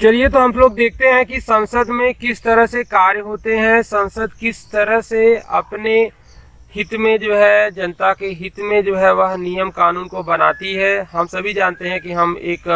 चलिए, तो हम लोग देखते हैं कि संसद में किस तरह से कार्य होते हैं, संसद किस तरह से अपने हित में जो है, जनता के हित में जो है वह नियम कानून को बनाती है। हम सभी जानते हैं कि हम एक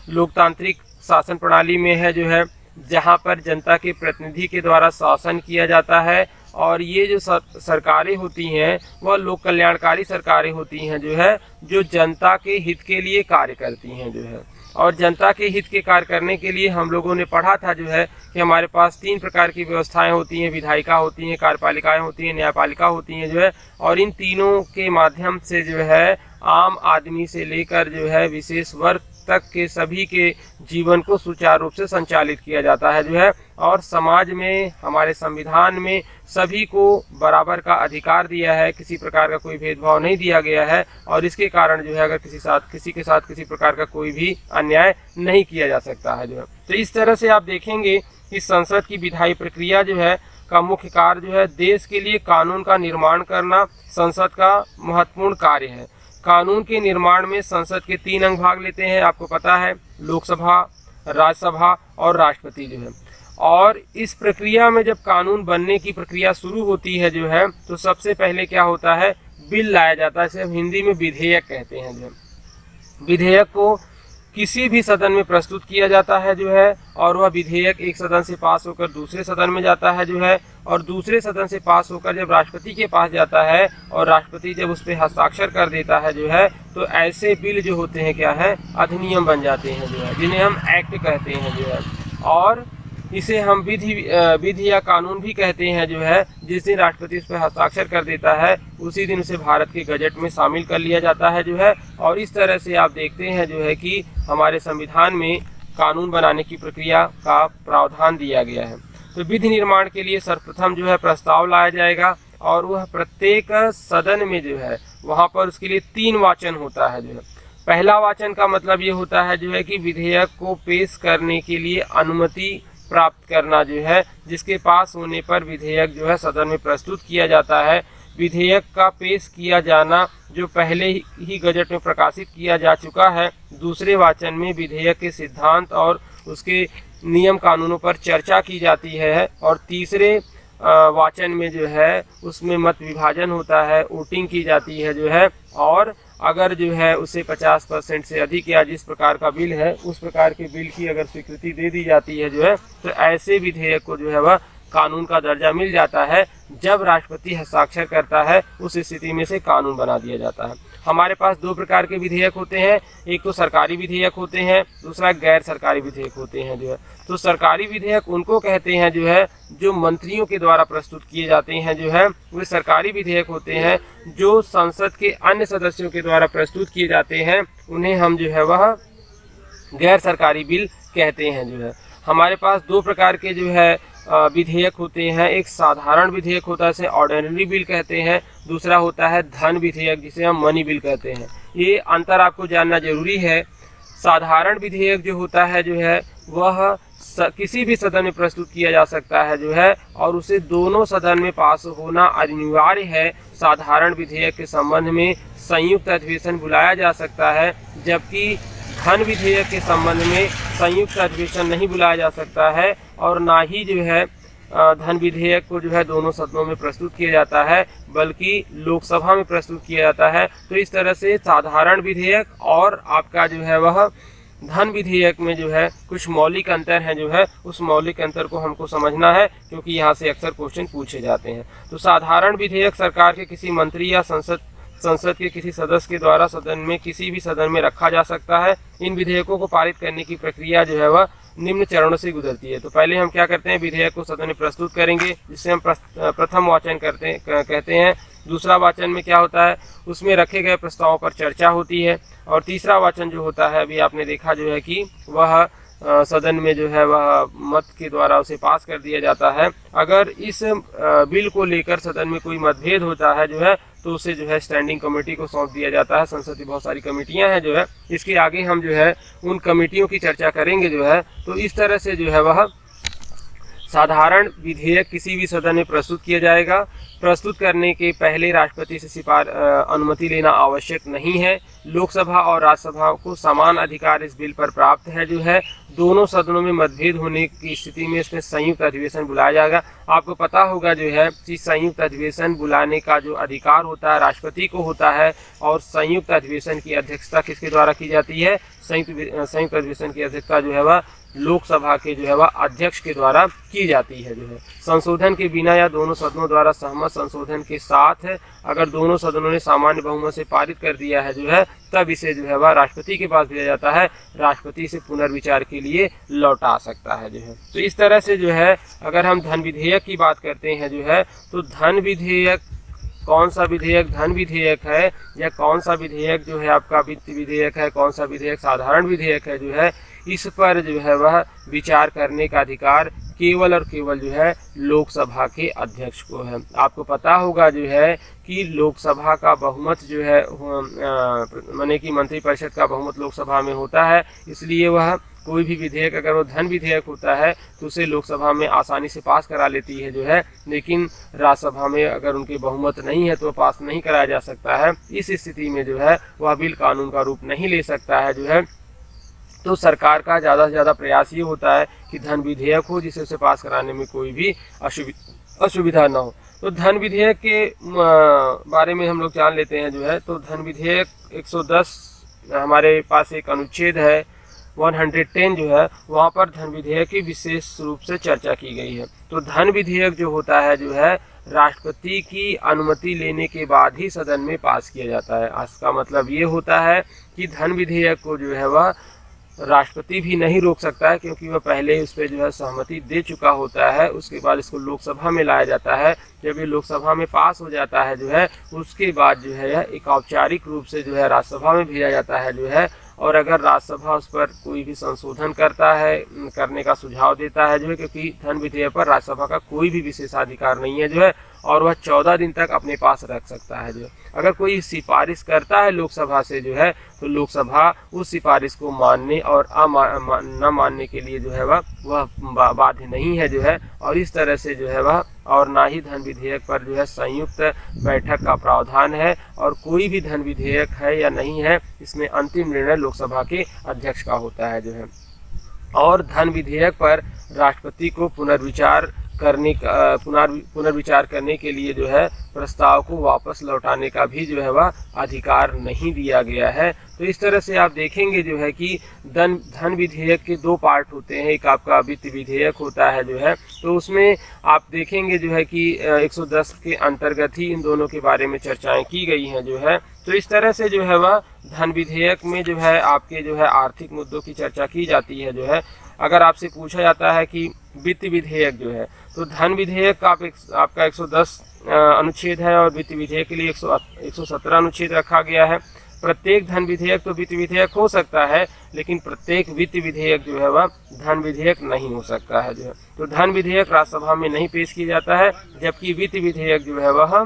लोकतांत्रिक शासन प्रणाली में है जो है, जहां पर जनता के प्रतिनिधि के द्वारा शासन किया जाता है। और ये जो सरकारें होती हैं वह लोक कल्याणकारी सरकारें होती हैं जो है, जो जनता के हित के लिए कार्य करती हैं जो है। और जनता के हित के कार्य करने के लिए हम लोगों ने पढ़ा था जो है कि हमारे पास 3 प्रकार की व्यवस्थाएं होती हैं, विधायिका होती हैं, कार्यपालिकाएं होती हैं, न्यायपालिका होती हैं जो है। और इन तीनों के माध्यम से जो है आम आदमी से लेकर जो है विशेष वर्ग तक के सभी के जीवन को सुचारू रूप से संचालित किया जाता है जो है। और समाज में, हमारे संविधान में सभी को बराबर का अधिकार दिया है, किसी प्रकार का कोई भेदभाव नहीं दिया गया है। और इसके कारण जो है अगर किसी के साथ किसी प्रकार का कोई भी अन्याय नहीं किया जा सकता है जो है। तो इस तरह से आप देखेंगे कि संसद की विधायी प्रक्रिया जो है का मुख्य कार्य जो है देश के लिए कानून का निर्माण करना संसद का महत्वपूर्ण कार्य है। कानून के निर्माण में संसद के 3 अंग भाग लेते हैं, आपको पता है, लोकसभा, राज्यसभा और राष्ट्रपति जो है। और इस प्रक्रिया में जब कानून बनने की प्रक्रिया शुरू होती है जो है, तो सबसे पहले क्या होता है, बिल लाया जाता है, इसे हम हिंदी में विधेयक कहते हैं जो है। विधेयक को किसी भी सदन में प्रस्तुत किया जाता है जो है, और वह विधेयक एक सदन से पास होकर दूसरे सदन में जाता है जो है। और दूसरे सदन से पास होकर जब राष्ट्रपति के पास जाता है और राष्ट्रपति जब उस पर हस्ताक्षर कर देता है जो है, तो ऐसे बिल जो होते हैं क्या है, अधिनियम बन जाते हैं जो है, जिन्हें हम एक्ट कहते हैं जो है। और इसे हम विधि या कानून भी कहते हैं जो है। जिस दिन राष्ट्रपति उस पर हस्ताक्षर कर देता है उसी दिन उसे भारत के गजट में शामिल कर लिया जाता है जो है। और इस तरह से आप देखते हैं जो है कि हमारे संविधान में कानून बनाने की प्रक्रिया का प्रावधान दिया गया है। तो विधि निर्माण के लिए सर्वप्रथम जो है प्रस्ताव लाया जाएगा, और वह प्रत्येक सदन में जो है वहाँ पर उसके लिए 3 वाचन होता है जो है। पहला वाचन का मतलब ये होता है जो है कि विधेयक को पेश करने के लिए अनुमति प्राप्त करना जो है, जिसके पास होने पर विधेयक जो है सदन में प्रस्तुत किया जाता है। विधेयक का पेश किया जाना जो पहले ही गजट में प्रकाशित किया जा चुका है। दूसरे वाचन में विधेयक के सिद्धांत और उसके नियम कानूनों पर चर्चा की जाती है। और तीसरे वाचन में जो है उसमें मत विभाजन होता है, वोटिंग की जाती है जो है। और अगर जो है उसे 50% से अधिक या जिस प्रकार का बिल है उस प्रकार के बिल की अगर स्वीकृति दे दी जाती है जो है, तो ऐसे विधेयक को जो है वह कानून का दर्जा मिल जाता है। जब राष्ट्रपति हस्ताक्षर करता है उस स्थिति में से कानून बना दिया जाता है। हमारे पास 2 प्रकार के विधेयक होते हैं, एक तो सरकारी विधेयक होते हैं, दूसरा गैर सरकारी विधेयक होते हैं जो है। तो सरकारी विधेयक उनको कहते हैं जो है जो मंत्रियों के द्वारा प्रस्तुत किए जाते हैं जो है, वे सरकारी विधेयक होते हैं। जो संसद के अन्य सदस्यों के द्वारा प्रस्तुत किए जाते हैं उन्हें हम जो है वह गैर सरकारी बिल कहते हैं जो है। हमारे पास 2 प्रकार के जो है विधेयक होते हैं, एक साधारण विधेयक होता है, इसे ऑर्डिनरी बिल कहते हैं। दूसरा होता है धन विधेयक, जिसे हम मनी बिल कहते हैं। ये अंतर आपको जानना जरूरी है। साधारण विधेयक जो होता है जो है वह किसी भी सदन में प्रस्तुत किया जा सकता है जो है, और उसे दोनों सदन में पास होना अनिवार्य है। साधारण विधेयक के संबंध में संयुक्त अधिवेशन बुलाया जा सकता है, जबकि धन विधेयक के संबंध में संयुक्त अधिवेशन नहीं बुलाया जा सकता है। और ना ही जो है धन विधेयक को जो है दोनों सदनों में प्रस्तुत किया जाता है, बल्कि लोकसभा में प्रस्तुत किया जाता है। तो इस तरह से साधारण विधेयक और आपका जो है वह धन विधेयक में जो है कुछ मौलिक अंतर है जो है, उस मौलिक अंतर को हमको समझना है, क्योंकि यहाँ से अक्सर क्वेश्चन पूछे जाते हैं। तो साधारण विधेयक सरकार के किसी मंत्री या संसद के किसी सदस्य के द्वारा सदन में किसी भी सदन में रखा जा सकता है। इन विधेयकों को पारित करने की प्रक्रिया जो है वह निम्न चरणों से गुजरती है। तो पहले हम क्या करते हैं, विधेयक को सदन में प्रस्तुत करेंगे, जिससे हम प्रथम वाचन कहते हैं। दूसरा वाचन में क्या होता है, उसमें रखे गए प्रस्तावों पर चर्चा होती है। और तीसरा वाचन जो होता है, अभी आपने देखा जो है कि वह सदन में जो है वह मत के द्वारा उसे पास कर दिया जाता है। अगर इस बिल को लेकर सदन में कोई मतभेद होता है जो है, तो उसे जो है स्टैंडिंग कमेटी को सौंप दिया जाता है। संसद की बहुत सारी कमेटियां हैं जो है, इसके आगे हम जो है उन कमेटियों की चर्चा करेंगे जो है। तो इस तरह से जो है वह साधारण विधेयक किसी भी सदन में प्रस्तुत किया जाएगा। प्रस्तुत करने के पहले राष्ट्रपति से अनुमति लेना आवश्यक नहीं है। लोकसभा और राज्यसभा को समान अधिकार इस बिल पर प्राप्त है जो है। दोनों सदनों में मतभेद होने की स्थिति में इसमें संयुक्त अधिवेशन बुलाया जाएगा। आपको पता होगा जो है कि संयुक्त अधिवेशन बुलाने का जो अधिकार होता है राष्ट्रपति को होता है, और संयुक्त अधिवेशन की अध्यक्षता किसके द्वारा की जाती है? संयुक्त अधिवेशन की अध्यक्षता जो है वह लोकसभा के जो है वह अध्यक्ष के द्वारा की जाती है जो है। संशोधन के बिना या दोनों सदनों द्वारा सहमत संशोधन के साथ अगर दोनों सदनों ने सामान्य बहुमत से पारित कर दिया है जो है, तब इसे जो है वह राष्ट्रपति के पास भेजा जाता है। राष्ट्रपति से पुनर्विचार के लिए लौटा सकता है जो है। तो इस तरह से जो है अगर हम धन विधेयक की बात करते हैं जो है, तो धन विधेयक कौन सा विधेयक धन विधेयक है या कौन सा विधेयक जो है आपका वित्त विधेयक है, कौन सा विधेयक साधारण विधेयक है जो है, इस पर जो है वह विचार करने का अधिकार केवल और केवल जो है लोकसभा के अध्यक्ष को है। आपको पता होगा जो है कि लोकसभा का बहुमत जो है माने कि मंत्रिपरिषद का बहुमत लोकसभा में होता है, इसलिए वह कोई भी विधेयक अगर वो धन विधेयक होता है तो उसे लोकसभा में आसानी से पास करा लेती है जो है, लेकिन राज्यसभा में अगर उनके बहुमत नहीं है तो पास नहीं कराया जा सकता है। इस स्थिति में जो है वह बिल कानून का रूप नहीं ले सकता है जो है। तो सरकार का ज़्यादा से ज़्यादा प्रयास ये होता है कि धन विधेयक हो जिसे उसे पास कराने में कोई भी असुविधा न हो। तो धन विधेयक के बारे में हम लोग जान लेते हैं जो है। तो धन विधेयक 110 हमारे पास एक अनुच्छेद है 110 जो है, वहाँ पर धन विधेयक की विशेष रूप से चर्चा की गई है। तो धन विधेयक जो होता है जो है राष्ट्रपति की अनुमति लेने के बाद ही सदन में पास किया जाता है। इसका मतलब ये होता है कि धन विधेयक को जो है वह राष्ट्रपति भी नहीं रोक सकता है, क्योंकि वह पहले उस पर जो है सहमति दे चुका होता है। उसके बाद इसको लोकसभा में लाया जाता है। जब ये लोकसभा में पास हो जाता है जो है, उसके बाद जो है यह एक औपचारिक रूप से जो है राज्यसभा में भेजा जाता है जो है। और अगर राज्यसभा उस पर कोई भी संशोधन करता है, करने का सुझाव देता है जो है, क्योंकि धन विधेयक पर राज्यसभा का कोई भी विशेषाधिकार नहीं है जो है, और वह 14 दिन तक अपने पास रख सकता है जो है। अगर कोई सिफारिश करता है लोकसभा से जो है, तो लोकसभा उस सिफारिश को मानने और न मानने के लिए जो है वह बाध्य नहीं है जो है। और इस तरह से जो है वह, और ना ही धन विधेयक पर जो है संयुक्त बैठक का प्रावधान है, और कोई भी धन विधेयक है या नहीं है इसमें अंतिम निर्णय लोकसभा के अध्यक्ष का होता है जो है। और धन विधेयक पर राष्ट्रपति को पुनर्विचार करने के लिए जो है प्रस्ताव को वापस लौटाने का भी जो है वह अधिकार नहीं दिया गया है। तो इस तरह से आप देखेंगे जो है कि धन विधेयक के दो पार्ट होते हैं। एक आपका वित्त विधेयक होता है जो है, तो उसमें आप देखेंगे जो है कि 110 के अंतर्गत ही इन दोनों के बारे में चर्चाएं की गई हैं जो है। तो इस तरह से जो है वह धन विधेयक में जो है आपके जो है आर्थिक मुद्दों की चर्चा की जाती है जो है। अगर आपसे पूछा जाता है कि वित्त विधेयक जो है, तो धन विधेयक का आपका 110 अनुच्छेद है, और वित्त विधेयक के लिए 117 अनुच्छेद रखा गया है। प्रत्येक धन विधेयक तो वित्त विधेयक हो सकता है, लेकिन प्रत्येक वित्त विधेयक जो है वह धन विधेयक नहीं हो सकता है जो है। तो धन विधेयक राज्यसभा में नहीं पेश किया जाता है, जबकि वित्त विधेयक जो है वह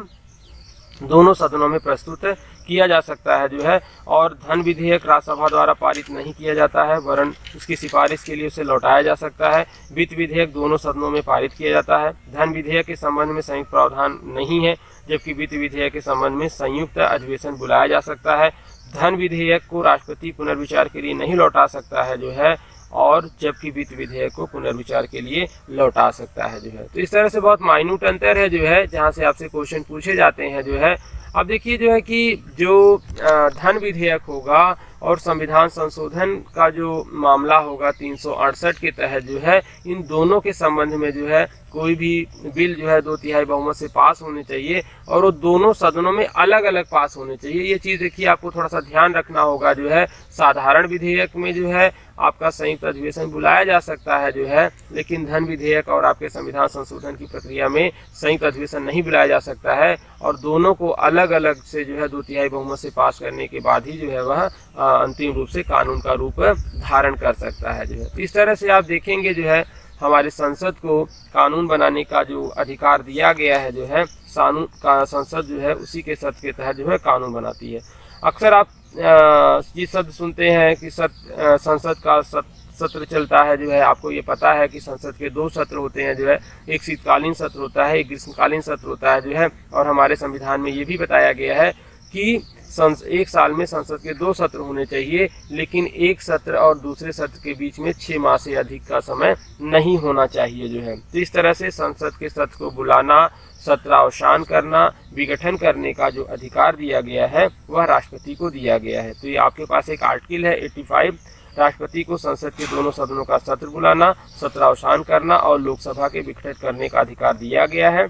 दोनों सदनों में प्रस्तुत किया जा सकता है जो है। और धन विधेयक राज्यसभा द्वारा पारित नहीं किया जाता है, वरन उसकी सिफारिश के लिए उसे लौटाया जा सकता है। वित्त विधेयक दोनों सदनों में पारित किया जाता है। धन विधेयक के संबंध में संयुक्त प्रावधान नहीं है, जबकि वित्त विधेयक के संबंध में संयुक्त अधिवेशन बुलाया जा सकता है। धन विधेयक को राष्ट्रपति पुनर्विचार के लिए नहीं लौटा सकता है जो है, और जबकि वित्त विधेयक को पुनर्विचार के लिए लौटा सकता है जो है। तो इस तरह से बहुत माइन्यूट अंतर है जो है, जहाँ से आपसे क्वेश्चन पूछे जाते हैं जो है। अब देखिए जो है कि जो धन विधेयक होगा और संविधान संशोधन का जो मामला होगा 368 के तहत जो है, इन दोनों के संबंध में जो है कोई भी बिल जो है 2/3 बहुमत से पास होने चाहिए, और वो दोनों सदनों में अलग अलग पास होने चाहिए। ये चीज़ देखिए आपको थोड़ा सा ध्यान रखना होगा जो है। साधारण विधेयक में जो है आपका संयुक्त अधिवेशन बुलाया जा सकता है जो है, लेकिन धन विधेयक और आपके संविधान संशोधन की प्रक्रिया में संयुक्त अधिवेशन नहीं बुलाया जा सकता है, और दोनों को अलग अलग से जो है 2/3 बहुमत से पास करने के बाद ही जो है वह अंतिम रूप से कानून का रूप धारण कर सकता है जो है। तो इस तरह से आप देखेंगे जो है हमारे संसद को कानून बनाने का जो अधिकार दिया गया है जो है, संसद जो है उसी के सत्ता के तहत जो है कानून बनाती है। अक्सर आप ये शब्द सुनते हैं कि संसद का सत्र चलता है जो है। आपको ये पता है कि संसद के 2 सत्र होते हैं जो है, एक शीतकालीन सत्र होता है, एक ग्रीष्मकालीन सत्र होता है जो है। और हमारे संविधान में ये भी बताया गया है कि एक साल में संसद के 2 सत्र होने चाहिए, लेकिन एक सत्र और दूसरे सत्र के बीच में 6 माह से अधिक का समय नहीं होना चाहिए जो है। तो इस तरह से संसद के सत्र को बुलाना, सत्रावसान करना, विघटन करने का जो अधिकार दिया गया है वह राष्ट्रपति को दिया गया है। तो ये आपके पास एक आर्टिकल है 85, राष्ट्रपति को संसद के दोनों सदनों का सत्र बुलाना, सत्रावसान करना और लोकसभा के विघटन करने का अधिकार दिया गया है।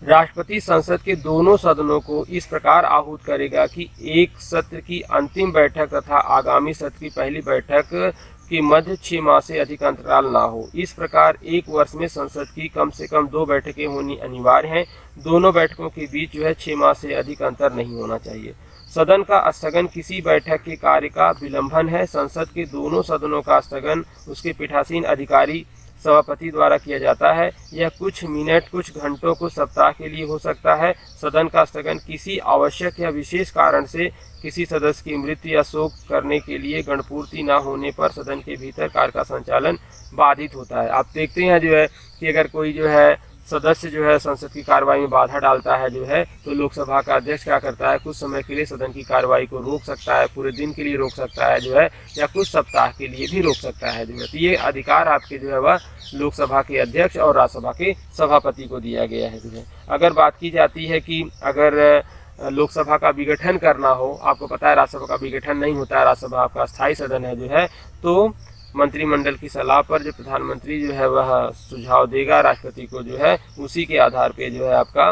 राष्ट्रपति संसद के दोनों सदनों को इस प्रकार आहूत करेगा कि एक सत्र की अंतिम बैठक तथा आगामी सत्र की पहली बैठक के मध्य 6 माह से अधिक अंतराल ना हो। इस प्रकार एक वर्ष में संसद की कम से कम 2 बैठकें होनी अनिवार्य हैं। दोनों बैठकों के बीच जो है 6 माह से अधिक अंतर नहीं होना चाहिए। सदन का स्थगन किसी बैठक के कार्य का विलंबन है। संसद के दोनों सदनों का स्थगन उसके पीठासीन अधिकारी सभापति द्वारा किया जाता है। यह कुछ मिनट, कुछ घंटों, कुछ सप्ताह के लिए हो सकता है। सदन का स्थगन किसी आवश्यक या विशेष कारण से किसी सदस्य की मृत्यु या शोक करने के लिए गणपूर्ति न होने पर सदन के भीतर कार्य का संचालन बाधित होता है। आप देखते हैं जो है कि अगर कोई जो है सदस्य जो है संसद की कार्रवाई में बाधा डालता है जो है, तो लोकसभा का अध्यक्ष क्या करता है, कुछ समय के लिए सदन की कार्रवाई को रोक सकता है, पूरे दिन के लिए रोक सकता है जो है, या कुछ सप्ताह के लिए भी रोक सकता है जो है। तो ये अधिकार आपके जो है वह लोकसभा के अध्यक्ष और राज्यसभा के सभापति को दिया गया है जो है। अगर बात की जाती है कि अगर लोकसभा का विघटन करना हो, आपको पता है राज्यसभा का विघटन नहीं होता है, राज्यसभा आपका स्थायी सदन है जो है, तो मंत्रिमंडल की सलाह पर जो प्रधानमंत्री जो है वह सुझाव देगा राष्ट्रपति को जो है, उसी के आधार पे जो है आपका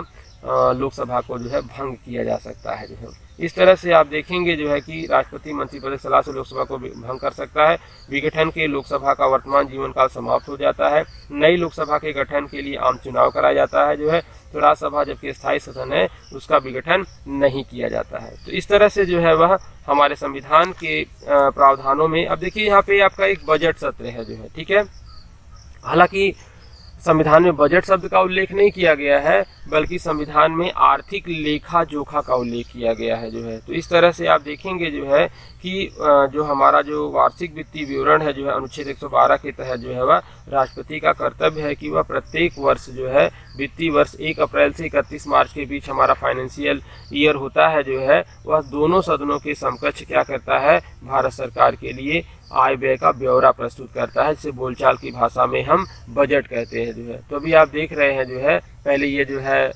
लोकसभा को जो है भंग किया जा सकता है जो है। इस तरह से आप देखेंगे जो है कि राष्ट्रपति मंत्रिपरिषद की सलाह से लोकसभा को भंग कर सकता है। विघटन के लोकसभा का वर्तमान जीवन काल समाप्त हो जाता है। नई लोकसभा के गठन के लिए आम चुनाव कराया जाता है जो है। तो राज्यसभा जबकि स्थायी सदन है उसका विघटन नहीं किया जाता है। तो इस तरह से जो है वह हमारे संविधान के प्रावधानों में। अब देखिए यहाँ पे आपका एक बजट सत्र है जो है, ठीक है। हालांकि संविधान में बजट शब्द का उल्लेख नहीं किया गया है, बल्कि संविधान में आर्थिक लेखा जोखा का उल्लेख किया गया है जो है। तो इस तरह से आप देखेंगे जो है कि जो हमारा जो वार्षिक वित्तीय विवरण है जो है, अनुच्छेद 112 के तहत जो है वह राष्ट्रपति का कर्तव्य है कि वह प्रत्येक वर्ष जो है, वित्तीय वर्ष 1 अप्रैल से 31 मार्च के बीच हमारा फाइनेंशियल ईयर होता है जो है, वह दोनों सदनों के समकक्ष क्या करता है, भारत सरकार के लिए आय व्यय का ब्यौरा प्रस्तुत करता है, जिसे बोलचाल की भाषा में हम बजट कहते हैं जो है। तो अभी आप देख रहे हैं जो है, पहले ये जो है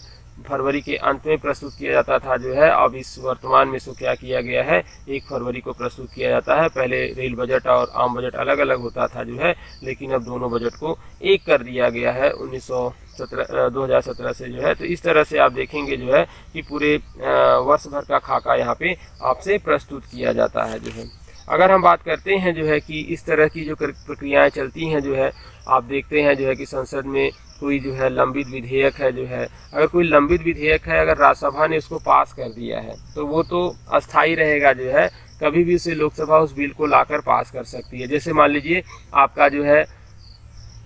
फरवरी के अंत में प्रस्तुत किया जाता था जो है, अब इस वर्तमान में इसको क्या किया गया है, 1 फरवरी को प्रस्तुत किया जाता है। पहले रेल बजट और आम बजट अलग अलग होता था जो है, लेकिन अब दोनों बजट को एक कर दिया गया है 2017 से जो है। तो इस तरह से आप देखेंगे जो है कि पूरे वर्ष भर का खाका यहाँ पे आपसे प्रस्तुत किया जाता है जो है। अगर हम बात करते हैं जो है कि इस तरह की जो प्रक्रियाएं चलती हैं जो है, आप देखते हैं जो है कि संसद में कोई जो है लंबित विधेयक है जो है, अगर कोई लंबित विधेयक है, अगर राज्यसभा ने उसको पास कर दिया है तो वो तो अस्थायी रहेगा जो है, कभी भी उसे लोकसभा उस बिल को लाकर पास कर सकती है। जैसे मान लीजिए आपका जो है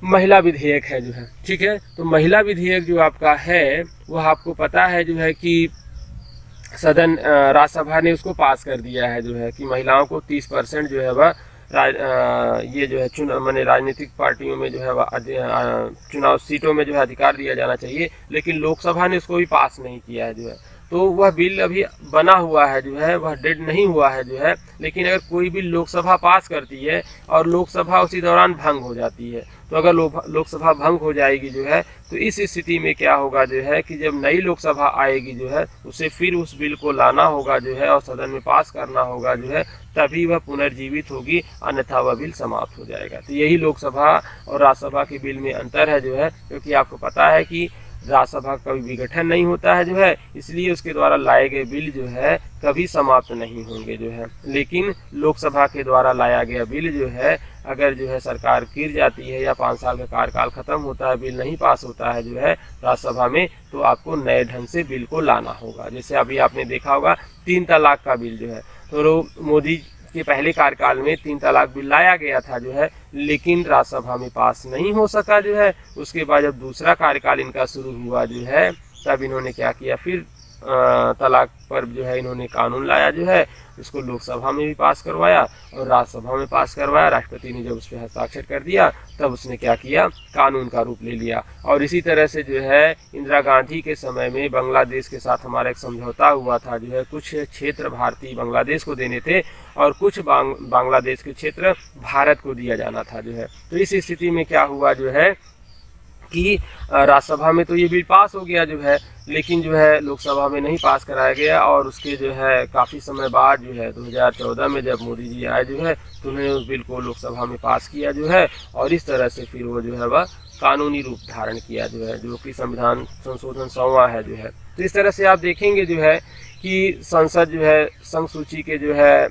महिला विधेयक है जो है, ठीक है। तो महिला विधेयक जो आपका है वह आपको पता है जो है कि सदन राज्यसभा ने उसको पास कर दिया है जो है कि महिलाओं को 30% जो है वह ये जो है चुनाव माने राजनीतिक पार्टियों में जो है वह चुनाव सीटों में जो है अधिकार दिया जाना चाहिए, लेकिन लोकसभा ने उसको भी पास नहीं किया है जो है। तो वह बिल अभी बना हुआ है जो है, वह डेड नहीं हुआ है जो है। लेकिन अगर कोई बिल लोकसभा पास करती है और लोकसभा उसी दौरान भंग हो जाती है, तो अगर लोकसभा भंग हो जाएगी जो है, तो इस स्थिति में क्या होगा जो है कि जब नई लोकसभा आएगी जो है, उसे फिर उस बिल को लाना होगा जो है और सदन में पास करना होगा जो है, तभी वह पुनर्जीवित होगी, अन्यथा वह बिल समाप्त हो जाएगा। तो यही लोकसभा और राज्यसभा के बिल में अंतर है जो है, क्योंकि आपको पता है कि राज्यसभा का कभी विघटन नहीं होता है जो है, इसलिए उसके द्वारा लाए गए बिल जो है कभी समाप्त नहीं होंगे जो है। लेकिन लोकसभा के द्वारा लाया गया बिल जो है, अगर जो है सरकार गिर जाती है या 5 साल का कार्यकाल खत्म होता है, बिल नहीं पास होता है जो है राज्यसभा में, तो आपको नए ढंग से बिल को लाना होगा। जैसे अभी आपने देखा होगा 3 तलाक का बिल जो है, तो मोदी के पहले कार्यकाल में 3 तलाक बिल लाया गया था जो है, लेकिन राज्यसभा में पास नहीं हो सका जो है। उसके बाद जब दूसरा कार्यकाल इनका शुरू हुआ जो है, तब इन्होंने क्या किया, फिर तलाक पर जो है इन्होंने कानून लाया जो है, इसको लोकसभा में भी पास करवाया और राज्यसभा में पास करवाया। राष्ट्रपति ने जब उस पर हस्ताक्षर कर दिया तब उसने क्या किया, कानून का रूप ले लिया। और इसी तरह से जो है इंदिरा गांधी के समय में बांग्लादेश के साथ हमारा एक समझौता हुआ था जो है, कुछ क्षेत्र भारतीय बांग्लादेश को देने थे और कुछ बांग्लादेश के क्षेत्र भारत को दिया जाना था जो है। तो इस स्थिति में क्या हुआ जो है कि राज्यसभा में तो ये बिल पास हो गया जो है, लेकिन जो है लोकसभा में नहीं पास कराया गया। और उसके जो है काफ़ी समय बाद जो है 2014 में जब मोदी जी आए जो है तो उन्होंने उस बिल को लोकसभा में पास किया जो है, और इस तरह से फिर वो जो है वह कानूनी रूप धारण किया जो है, जो कि संविधान संशोधन 100वां है जो है। तो इस तरह से आप देखेंगे जो है कि संसद जो है संघ सूची के जो है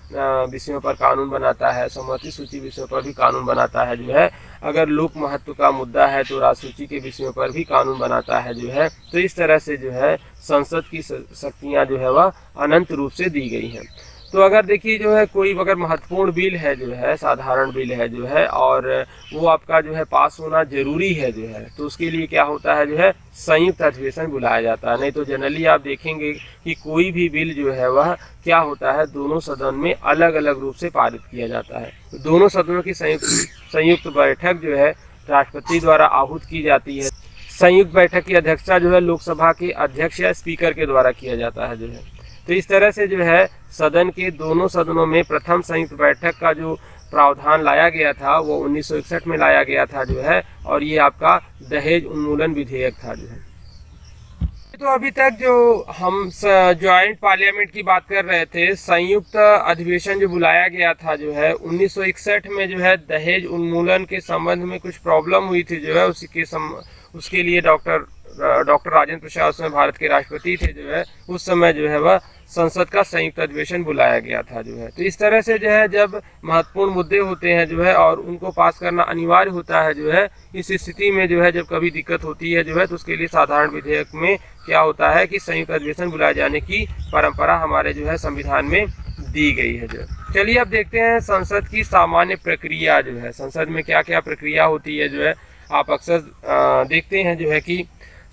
विषयों पर कानून बनाता है, सम्मति सूची विषयों पर भी कानून बनाता है जो है। अगर लोक महत्व का मुद्दा है तो राज्य सूची के विषयों पर भी कानून बनाता है जो है। तो इस तरह से जो है संसद की शक्तियाँ जो है वह अनंत रूप से दी गई हैं। तो अगर देखिए जो है कोई अगर महत्वपूर्ण बिल है जो है, साधारण बिल है जो है, और वो आपका जो है पास होना जरूरी है जो है, तो उसके लिए क्या होता है जो है, संयुक्त अधिवेशन बुलाया जाता है। नहीं तो जनरली आप देखेंगे कि कोई भी बिल जो है वह क्या होता है, दोनों सदन में अलग अलग रूप से पारित किया जाता है। तो दोनों सदनों की संयुक्त बैठक जो है राष्ट्रपति द्वारा आहूत की जाती है। संयुक्त बैठक की अध्यक्षता जो है लोकसभा के अध्यक्ष या स्पीकर के द्वारा किया जाता है जो है। तो इस तरह से जो है सदन के दोनों सदनों में प्रथम संयुक्त बैठक का जो प्रावधान लाया गया था वो 1961 में लाया गया था जो है, और ये आपका दहेज उन्मूलन विधेयक था जो है। तो अभी तक जो हम ज्वाइंट पार्लियामेंट की बात कर रहे थे, संयुक्त अधिवेशन जो बुलाया गया था जो है 1961 में जो है दहेज उन्मूलन के संबंध में कुछ प्रॉब्लम हुई थी जो है, उसके लिए डॉक्टर राजेंद्र प्रसाद उसमें भारत के राष्ट्रपति थे जो है, उस समय जो है वह संसद का संयुक्त अधिवेशन बुलाया गया था जो है। तो इस तरह से जो है जब महत्वपूर्ण मुद्दे होते हैं जो है और उनको पास करना अनिवार्य होता है जो है, इस स्थिति में जो है जब कभी दिक्कत होती है जो है, तो उसके लिए साधारण विधेयक में क्या होता है कि संयुक्त अधिवेशन बुलाए जाने की परंपरा हमारे जो है संविधान में दी गई है जो। चलिए अब देखते हैं संसद की सामान्य प्रक्रिया जो है, संसद में क्या क्या प्रक्रिया होती है जो है। आप अक्सर देखते हैं जो है कि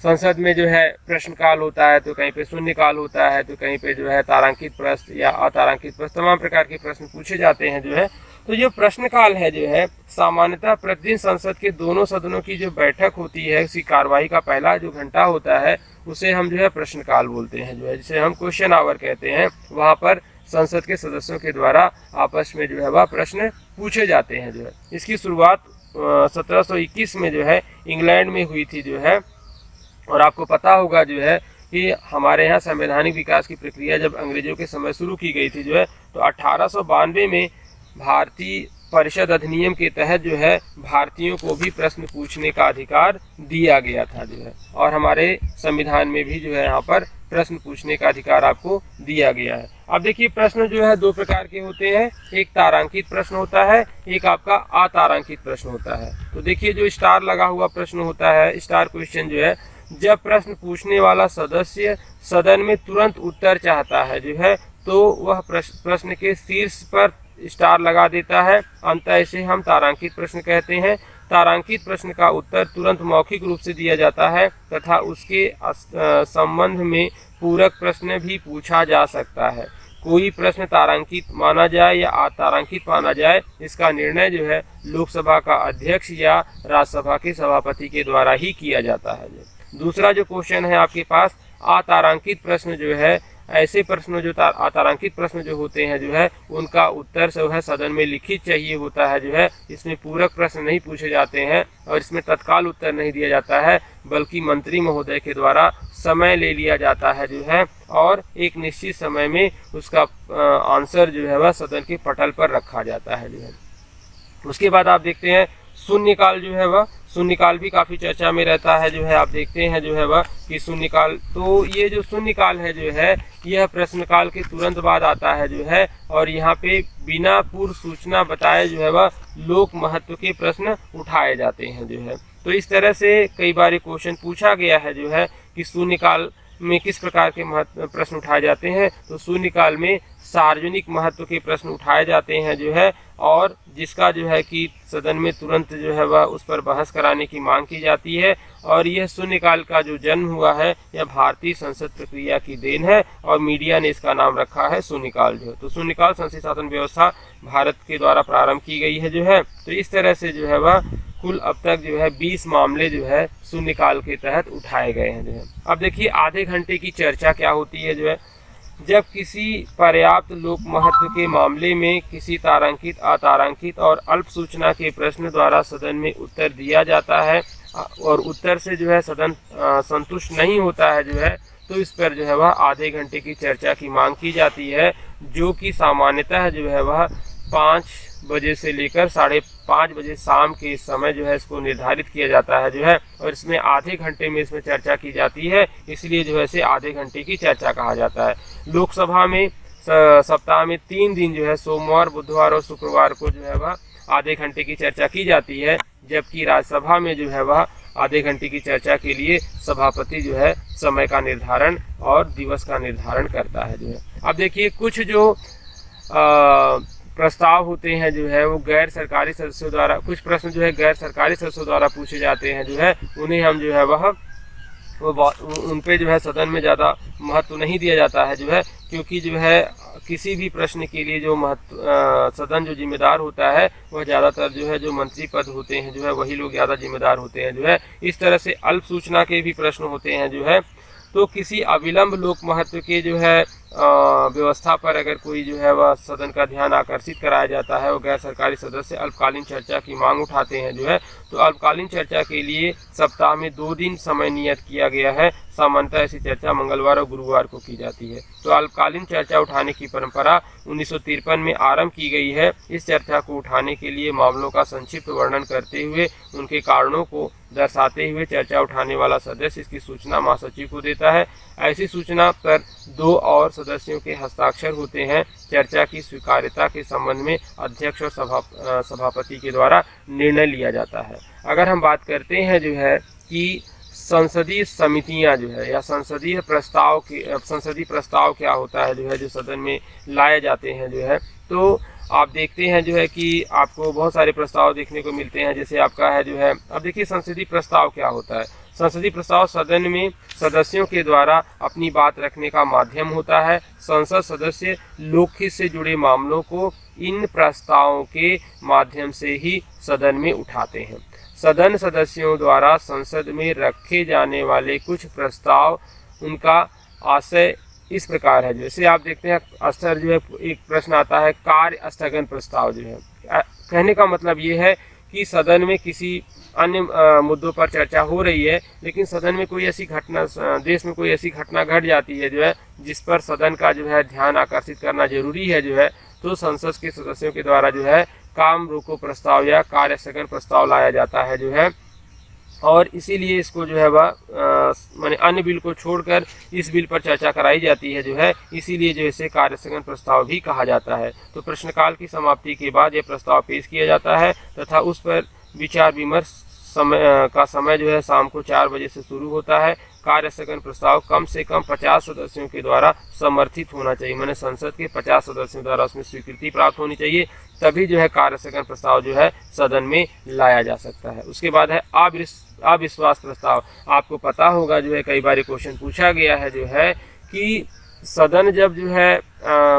संसद में जो है प्रश्नकाल होता है, तो कहीं पे शून्यकाल होता है, तो कहीं पे जो है तारांकित प्रश्न या अतारांकित प्रश्न, तमाम प्रकार के प्रश्न पूछे जाते हैं जो है। तो जो प्रश्नकाल है जो है सामान्यतः प्रतिदिन संसद के दोनों सदनों की जो बैठक होती है, उसकी कार्यवाही का पहला जो घंटा होता है उसे हम जो है प्रश्नकाल बोलते हैं जो है, जिसे हम क्वेश्चन आवर कहते हैं। वहाँ पर संसद के सदस्यों के द्वारा आपस में जो है वह प्रश्न पूछे जाते हैं जो है। इसकी शुरुआत 1721 में जो है इंग्लैंड में हुई थी जो है। और आपको पता होगा जो है कि हमारे यहाँ संवैधानिक विकास की प्रक्रिया जब अंग्रेजों के समय शुरू की गई थी जो है, तो 1892 में भारतीय परिषद अधिनियम के तहत जो है भारतीयों को भी प्रश्न पूछने का अधिकार दिया गया था जो है, और हमारे संविधान में भी जो है यहाँ पर प्रश्न पूछने का अधिकार आपको दिया गया है। अब देखिए प्रश्न जो है दो प्रकार के होते हैं, एक तारांकित प्रश्न होता है, एक आपका अतारांकित प्रश्न होता है। तो देखिए जो स्टार लगा हुआ प्रश्न होता है, स्टार क्वेश्चन जो है, जब प्रश्न पूछने वाला सदस्य सदन में तुरंत उत्तर चाहता है जो है, तो वह प्रश्न के शीर्ष पर स्टार लगा देता है। अंततः इसे हम तारांकित प्रश्न कहते हैं। तारांकित प्रश्न का उत्तर तुरंत मौखिक रूप से दिया जाता है तथा उसके संबंध में पूरक प्रश्न भी पूछा जा सकता है। कोई प्रश्न तारांकित माना जाए या अतारांकित माना जाए, इसका निर्णय जो है लोकसभा का अध्यक्ष या राज्यसभा के सभापति के द्वारा ही किया जाता है। दूसरा जो क्वेश्चन है आपके पास अतारांकित प्रश्न जो है, ऐसे प्रश्न जो अतारांकित प्रश्न जो होते हैं जो है, उनका उत्तर जो है सदन में लिखित चाहिए होता है जो है। इसमें पूरक प्रश्न नहीं पूछे जाते हैं और इसमें तत्काल उत्तर नहीं दिया जाता है, बल्कि मंत्री महोदय के द्वारा समय ले लिया जाता है जो है, और एक निश्चित समय में उसका आंसर जो है वह सदन के पटल पर रखा जाता है जो है। उसके बाद आप देखते हैं शून्यकाल जो है वह, शून्यकाल भी काफ़ी चर्चा में रहता है जो है। आप देखते हैं जो है वह कि शून्यकाल, तो ये जो शून्यकाल है जो है, यह प्रश्नकाल के तुरंत बाद आता है जो है, और यहाँ पे बिना पूर्व सूचना बताए जो है वह लोक महत्व के प्रश्न उठाए जाते हैं जो है। तो इस तरह से कई बार क्वेश्चन पूछा गया है जो है कि शून्यकाल में किस प्रकार के महत्व प्रश्न उठाए जाते हैं, तो शून्यकाल में सार्वजनिक महत्व के प्रश्न उठाए जाते हैं जो है, और जिसका जो है कि सदन में तुरंत जो है वह उस पर बहस कराने की मांग की जाती है। और यह शून्यकाल का जो जन्म हुआ है यह भारतीय संसद प्रक्रिया की देन है, और मीडिया ने इसका नाम रखा है शून्यकाल जो है। तो शून्यकाल संसदीय शासन व्यवस्था भारत के द्वारा प्रारंभ की गई है जो है। तो इस तरह से जो है वह कुल अब तक जो है 20 मामले जो है शून्यकाल के तहत उठाए गए हैं जो है। अब देखिए आधे घंटे की चर्चा क्या होती है जो है। जब किसी पर्याप्त लोक महत्व के मामले में किसी तारांकित, अतारांकित और अल्प सूचना के प्रश्न द्वारा सदन में उत्तर दिया जाता है और उत्तर से जो है सदन संतुष्ट नहीं होता है जो है, तो इस पर जो है वह आधे घंटे की चर्चा की मांग की जाती है, जो कि सामान्यतः जो है वह 5 बजे से लेकर 5:30 बजे शाम के समय जो है इसको निर्धारित किया जाता है जो है। और इसमें आधे घंटे में इसमें चर्चा की जाती है, इसलिए जो है इसे आधे घंटे की चर्चा कहा जाता है। लोकसभा में सप्ताह में 3 दिन जो है सोमवार, बुधवार और शुक्रवार को जो है वह आधे घंटे की चर्चा की जाती है, जबकि राज्यसभा में जो है वह आधे घंटे की चर्चा के लिए सभापति जो है समय का निर्धारण और दिवस का निर्धारण करता है जो है। अब देखिए कुछ जो प्रस्ताव होते हैं जो है वो गैर सरकारी सदस्यों द्वारा, कुछ प्रश्न जो है गैर सरकारी सदस्यों द्वारा पूछे जाते हैं जो है, उन्हें हम जो है वह उन पे जो है सदन में ज़्यादा महत्व नहीं दिया जाता है जो है, क्योंकि जो है किसी भी प्रश्न के लिए जो सदन जो जिम्मेदार होता है वह ज़्यादातर जो है जो मंत्री पद होते हैं जो है वही लोग ज़्यादा जिम्मेदार होते हैं जो है। इस तरह से अल्प सूचना के भी प्रश्न होते हैं जो है। तो किसी अविलंब लोक महत्व के जो है व्यवस्था पर अगर कोई जो है वह सदन का ध्यान आकर्षित कराया जाता है, वो गैर सरकारी सदस्य अल्पकालीन चर्चा की मांग उठाते हैं जो है। तो अल्पकालीन चर्चा के लिए सप्ताह में 2 दिन समय नियत किया गया है। सामान्यतः ऐसी चर्चा मंगलवार और गुरुवार को की जाती है। तो अल्पकालीन चर्चा उठाने की परंपरा 1953 में आरंभ की गई है। इस चर्चा को उठाने के लिए मामलों का संक्षिप्त वर्णन करते हुए उनके कारणों को दर्शाते हुए चर्चा उठाने वाला सदस्य इसकी सूचना महासचिव को देता है। ऐसी सूचना पर 2 और सदस्यों के हस्ताक्षर होते हैं। चर्चा की स्वीकार्यता के संबंध में अध्यक्ष और सभापति के द्वारा निर्णय लिया जाता है। अगर हम बात करते हैं जो है कि संसदीय समितियां जो है या संसदीय प्रस्ताव क्या होता है जो है जो सदन में लाए जाते हैं जो है, तो आप देखते हैं जो है कि आपको बहुत सारे प्रस्ताव देखने को मिलते हैं। जैसे आपका है जो है, अब देखिए संसदीय प्रस्ताव क्या होता है। संसदीय प्रस्ताव सदन में सदस्यों के द्वारा अपनी बात रखने का माध्यम होता है। संसद सदस्य लोकहित से जुड़े मामलों को इन प्रस्तावों के माध्यम से ही सदन में उठाते हैं। सदन सदस्यों द्वारा संसद में रखे जाने वाले कुछ प्रस्ताव, उनका आशय इस प्रकार है। जैसे आप देखते हैं अक्सर जो है एक प्रश्न आता है कार्य स्थगन प्रस्ताव जो है। कहने का मतलब ये है कि सदन में किसी अन्य मुद्दों पर चर्चा हो रही है, लेकिन सदन में कोई ऐसी घटना, देश में कोई ऐसी घटना घट जाती है जो है जिस पर सदन का जो है ध्यान आकर्षित करना जरूरी है जो है, तो संसद के सदस्यों के द्वारा जो है काम रोको प्रस्ताव या कार्य स्थगन प्रस्ताव लाया जाता है जो है। और इसीलिए इसको जो है वह माने अन्य बिल को छोड़कर इस बिल पर चर्चा कराई जाती है जो है, इसीलिए जो इसे कार्य स्थगन प्रस्ताव भी कहा जाता है। तो प्रश्नकाल की समाप्ति के बाद यह प्रस्ताव पेश किया जाता है तथा उस पर विचार विमर्श का समय जो है शाम को 4 बजे से शुरू होता है। कार्य स्थगन प्रस्ताव कम से कम 50 सदस्यों के द्वारा समर्थित होना चाहिए, मैंने संसद के 50 सदस्यों द्वारा उसमें स्वीकृति प्राप्त होनी चाहिए, तभी जो है कार्य स्थगन प्रस्ताव जो है सदन में लाया जा सकता है। उसके बाद है अविश्वास प्रस्ताव। आपको पता होगा जो है कई बार क्वेश्चन पूछा गया है जो है कि सदन जब जो है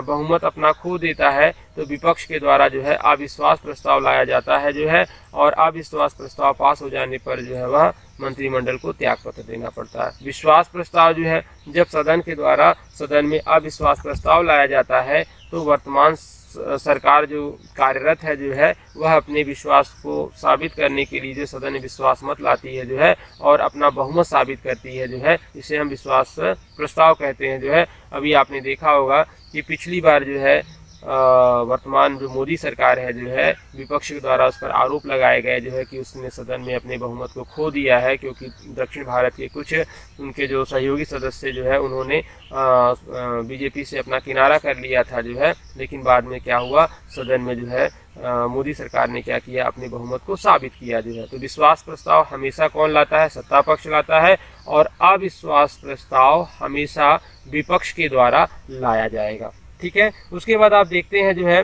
बहुमत अपना खो देता है तो विपक्ष के द्वारा जो है अविश्वास प्रस्ताव लाया जाता है जो है, और अविश्वास प्रस्ताव पास हो जाने पर जो है वह मंत्रिमंडल को त्यागपत्र देना पड़ता है। विश्वास प्रस्ताव जो है, जब सदन के द्वारा सदन में अविश्वास प्रस्ताव लाया जाता है तो वर्तमान सरकार जो कार्यरत है जो है वह अपने विश्वास को साबित करने के लिए जो सदन में विश्वास मत लाती है जो है और अपना बहुमत साबित करती है जो है, इसे हम विश्वास प्रस्ताव कहते हैं जो है। अभी आपने देखा होगा कि पिछली बार जो है वर्तमान जो मोदी सरकार है जो है, विपक्ष के द्वारा उस पर आरोप लगाए गए जो है कि उसने सदन में अपने बहुमत को खो दिया है, क्योंकि दक्षिण भारत के कुछ उनके जो सहयोगी सदस्य जो है उन्होंने बीजेपी से अपना किनारा कर लिया था जो है। लेकिन बाद में क्या हुआ, सदन में जो है मोदी सरकार ने क्या किया, अपने बहुमत को साबित किया जो है। तो विश्वास प्रस्ताव हमेशा कौन लाता है, सत्ता पक्ष लाता है, और अविश्वास प्रस्ताव हमेशा विपक्ष के द्वारा लाया जाएगा। ठीक है। उसके बाद आप देखते हैं जो है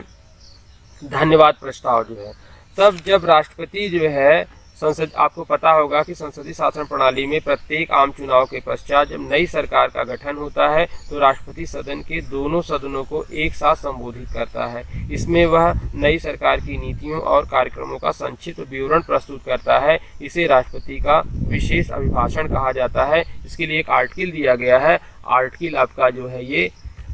धन्यवाद प्रस्ताव जो है, तब जब राष्ट्रपति जो है संसद, आपको पता होगा कि संसदीय शासन प्रणाली में प्रत्येक आम चुनाव के पश्चात जब नई सरकार का गठन होता है तो राष्ट्रपति सदन के दोनों सदनों को एक साथ संबोधित करता है। इसमें वह नई सरकार की नीतियों और कार्यक्रमों का संक्षिप्त विवरण प्रस्तुत करता है। इसे राष्ट्रपति का विशेष अभिभाषण कहा जाता है। इसके लिए एक आर्टिकल दिया गया है, आर्टिकल आपका जो है ये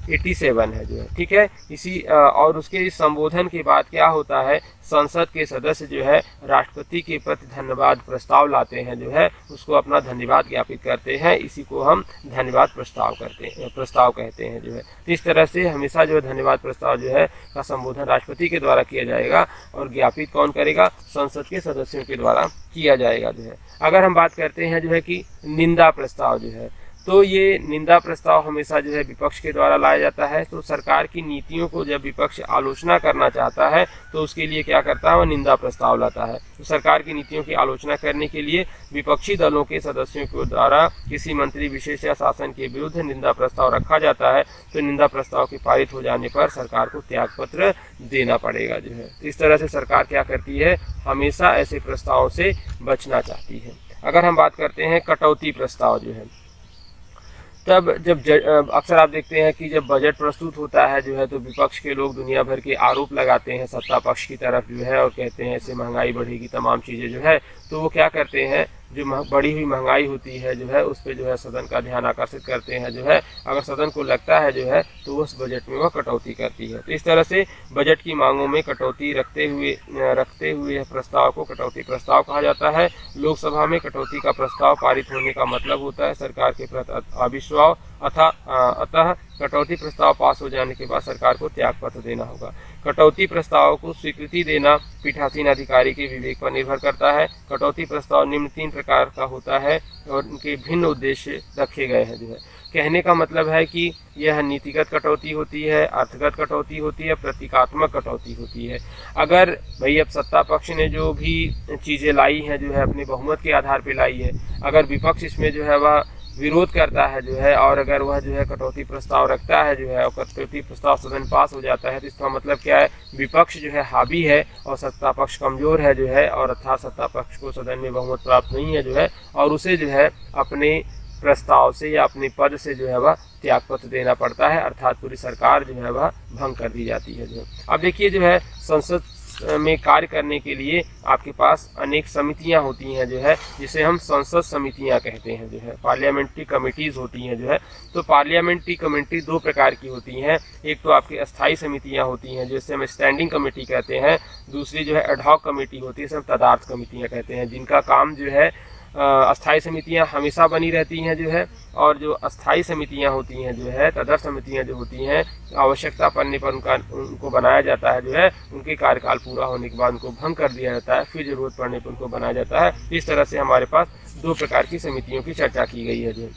87 है जो है। ठीक है। इसी और उसके इस संबोधन के बाद क्या होता है, संसद के सदस्य जो है राष्ट्रपति के प्रति धन्यवाद प्रस्ताव लाते हैं जो है, उसको अपना धन्यवाद ज्ञापित करते हैं। इसी को हम धन्यवाद प्रस्ताव कहते हैं जो है। तो इस तरह से हमेशा जो है धन्यवाद प्रस्ताव जो है का संबोधन राष्ट्रपति के द्वारा किया जाएगा और ज्ञापित कौन करेगा, संसद के सदस्यों के द्वारा किया जाएगा जो है। अगर हम बात करते हैं जो है कि निंदा प्रस्ताव जो है, तो ये निंदा प्रस्ताव हमेशा जो है विपक्ष के द्वारा लाया जाता है। तो सरकार की नीतियों को जब विपक्ष आलोचना करना चाहता है तो उसके लिए क्या करता है, वह निंदा प्रस्ताव लाता है। तो सरकार की नीतियों की आलोचना करने के लिए विपक्षी दलों के सदस्यों के द्वारा किसी मंत्री विशेष या शासन के विरुद्ध निंदा प्रस्ताव रखा जाता है। तो निंदा प्रस्ताव के पारित हो जाने पर सरकार को त्यागपत्र देना पड़ेगा जो है। तो इस तरह से सरकार क्या करती है, हमेशा ऐसे प्रस्तावों से बचना चाहती है। अगर हम बात करते हैं कटौती प्रस्ताव जो है, तब जब अक्सर आप देखते हैं कि जब बजट प्रस्तुत होता है जो है तो विपक्ष के लोग दुनिया भर के आरोप लगाते हैं सत्ता पक्ष की तरफ जो है, और कहते हैं इससे महंगाई बढ़ेगी, तमाम चीज़ें जो है। तो वो क्या करते हैं, जो बढ़ी हुई महंगाई होती है जो है उस पर जो है सदन का ध्यान आकर्षित करते हैं जो है। अगर सदन को लगता है जो है तो उस बजट में वह कटौती करती है। तो इस तरह से बजट की मांगों में कटौती रखते हुए प्रस्ताव को कटौती प्रस्ताव कहा जाता है। लोकसभा में कटौती का प्रस्ताव पारित होने का मतलब होता है सरकार के प्रति अविश्वास, अतः कटौती प्रस्ताव पास हो जाने के बाद सरकार को त्यागपत्र देना होगा। कटौती प्रस्ताव को स्वीकृति देना पीठासीन अधिकारी के विवेक पर निर्भर करता है। कटौती प्रस्ताव निम्न 3 प्रकार का होता है और उनके भिन्न उद्देश्य रखे गए हैं जो है। कहने का मतलब है कि यह नीतिगत कटौती होती है, अर्थगत कटौती होती है, प्रतीकात्मक कटौती होती है। अगर भाई अब सत्ता पक्ष ने जो भी चीज़ें लाई हैं जो है अपने बहुमत के आधार पर लाई है, अगर विपक्ष इसमें जो है वह विरोध करता है जो है, और अगर वह जो है कटौती प्रस्ताव रखता है जो है और कटौती प्रस्ताव सदन पास हो जाता है, तो इसका मतलब क्या है, विपक्ष जो है हावी है और सत्ता पक्ष कमजोर है जो है, और अर्थात सत्ता पक्ष को सदन में बहुमत प्राप्त नहीं है जो है, और उसे जो है अपने प्रस्ताव से या अपने पद से जो है वह त्यागपत्र देना पड़ता है, अर्थात पूरी सरकार जो है वह भंग कर दी जाती है जो। अब देखिए जो है संसद में कार्य करने के लिए आपके पास अनेक समितियां होती हैं जो है, जिसे हम संसद समितियां कहते हैं जो है, पार्लियामेंट्री कमिटीज़ होती हैं जो है। तो पार्लियामेंट्री कमेटी 2 प्रकार की होती हैं। एक तो आपकी अस्थाई समितियां होती हैं जिसे हम स्टैंडिंग कमेटी कहते हैं, दूसरी जो है एडहॉक कमेटी होती है, सब तदार्थ कमेटियां कहते हैं, जिनका काम जो है अस्थाई समितियां हमेशा बनी रहती हैं जो है, और जो अस्थाई समितियां होती हैं जो है, तदर्थ समितियां जो होती हैं, आवश्यकता पड़ने पर उनको बनाया जाता है जो है, उनके कार्यकाल पूरा होने के बाद उनको भंग कर दिया जाता है, फिर जरूरत पड़ने पर उनको बनाया जाता है। इस तरह से हमारे पास 2 प्रकार की समितियों की चर्चा की गई है जो।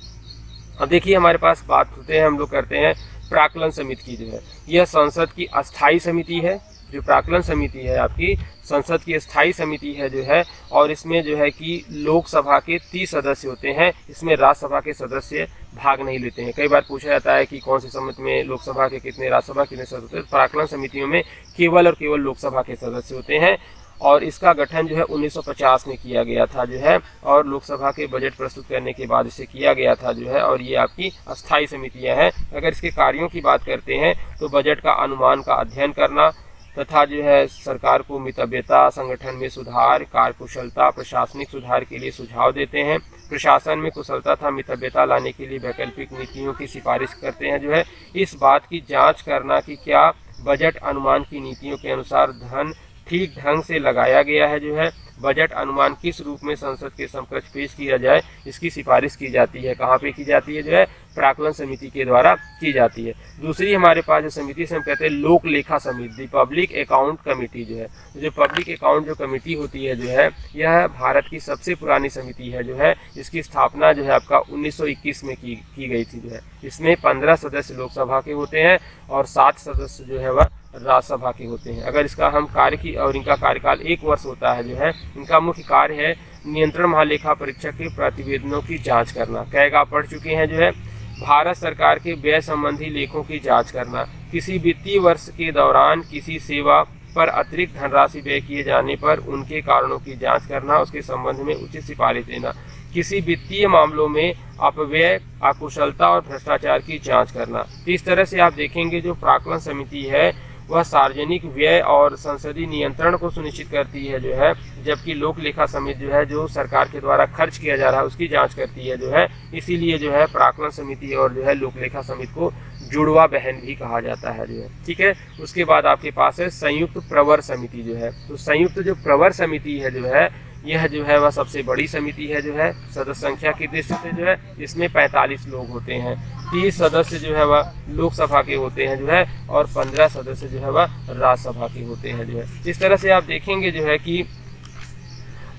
अब देखिए हमारे पास बात होते हैं, हम लोग करते हैं प्राक्कलन समिति की जो है। यह संसद की अस्थाई समिति है। जो प्राक्कलन समिति है आपकी संसद की स्थायी समिति है जो है, और इसमें जो है कि लोकसभा के 30 सदस्य होते हैं। इसमें राज्यसभा के सदस्य भाग नहीं लेते हैं। कई बार पूछा जाता है कि कौन सी समिति में लोकसभा के कितने, राज्यसभा कितने सदस्य होते हैं। प्राक्कलन समितियों में केवल और केवल लोकसभा के सदस्य होते हैं, और इसका गठन जो है 1950 में किया गया था जो है, और लोकसभा के बजट प्रस्तुत करने के बाद इसे किया गया था जो है, और ये आपकी अस्थायी समितियां हैं। अगर इसके कार्यों की बात करते हैं तो बजट का अनुमान का अध्ययन करना तथा जो है सरकार को मितव्ययता, संगठन में सुधार, कार्यकुशलता, प्रशासनिक सुधार के लिए सुझाव देते हैं। प्रशासन में कुशलता तथा मितव्ययता लाने के लिए वैकल्पिक नीतियों की सिफारिश करते हैं जो है। इस बात की जांच करना कि क्या बजट अनुमान की नीतियों के अनुसार धन ठीक ढंग से लगाया गया है जो है। बजट अनुमान किस रूप में संसद के समकक्ष पेश किया जाए, इसकी सिफारिश की जाती है। कहाँ पे की जाती है जो है, प्राक्कलन समिति के द्वारा की जाती है। दूसरी हमारे पास जो समिति से हम कहते हैं लोक लेखा समिति, पब्लिक अकाउंट कमेटी जो है। जो पब्लिक अकाउंट जो कमेटी होती है जो है, यह भारत की सबसे पुरानी समिति है जो है। इसकी स्थापना जो है आपका 1921 में की गई थी जो है। इसमें 15 सदस्य लोकसभा के होते हैं और 7 सदस्य जो है वह राज्यसभा के होते हैं। अगर इसका हम कार्य की और इनका कार्यकाल 1 वर्ष होता है जो है। इनका मुख्य कार्य है नियंत्रण महालेखा परीक्षक के प्रतिवेदनों की जांच करना। कहेगा पढ़ चुके हैं जो है। भारत सरकार के व्यय संबंधी लेखों की जांच करना। किसी वित्तीय वर्ष के दौरान किसी सेवा पर अतिरिक्त धनराशि व्यय किए जाने पर उनके कारणों की जांच करना, उसके संबंध में उचित सिफारिश देना। किसी वित्तीय मामलों में अपव्यय, अकुशलता और भ्रष्टाचार की जांच करना। इस तरह से आप देखेंगे जो प्राक्कलन समिति है वह सार्वजनिक व्यय और संसदीय नियंत्रण को सुनिश्चित करती है जो है, जबकि लोक लेखा समिति जो है जो सरकार के द्वारा खर्च किया जा रहा है उसकी जांच करती है जो है। इसीलिए जो है प्राक्कलन समिति और जो है लोक लेखा समिति को जुड़वा बहन भी कहा जाता है जो है। ठीक है। उसके बाद आपके पास है संयुक्त प्रवर समिति जो है। तो संयुक्त जो प्रवर समिति है जो है, यह जो है वह सबसे बड़ी समिति है जो है। सदस्य संख्या की दृष्टि से जो है इसमें 45 लोग होते हैं। 30 सदस्य जो है वह लोकसभा के होते हैं जो है और 15 सदस्य जो है वह राज्यसभा के होते हैं जो है। इस तरह से आप देखेंगे जो है कि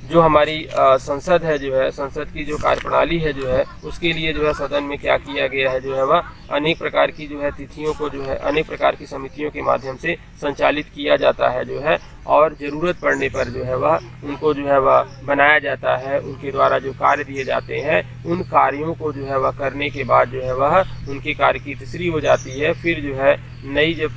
जो हमारी संसद है जो है, संसद की जो कार्यप्रणाली है जो है, उसके लिए जो है सदन में क्या किया गया है जो है वह अनेक प्रकार की जो है तिथियों को जो है अनेक प्रकार की समितियों के माध्यम से संचालित किया जाता है जो है। और ज़रूरत पड़ने पर जो है वह उनको जो है वह बनाया जाता है। उनके द्वारा जो कार्य दिए जाते हैं उन कार्यों को जो है वह करने के बाद जो है वह उनके कार्य की तीसरी हो जाती है। फिर जो है नई जब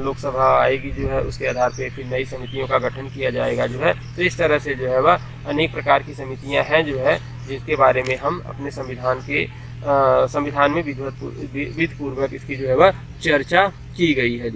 लोकसभा आएगी जो है उसके आधार पर फिर नई समितियों का गठन किया जाएगा जो है। तो इस तरह से जो है वह अनेक प्रकार की समितियां हैं जो है, जिसके बारे में हम अपने संविधान में विधिपूर्वक इसकी जो है वह चर्चा की गई है।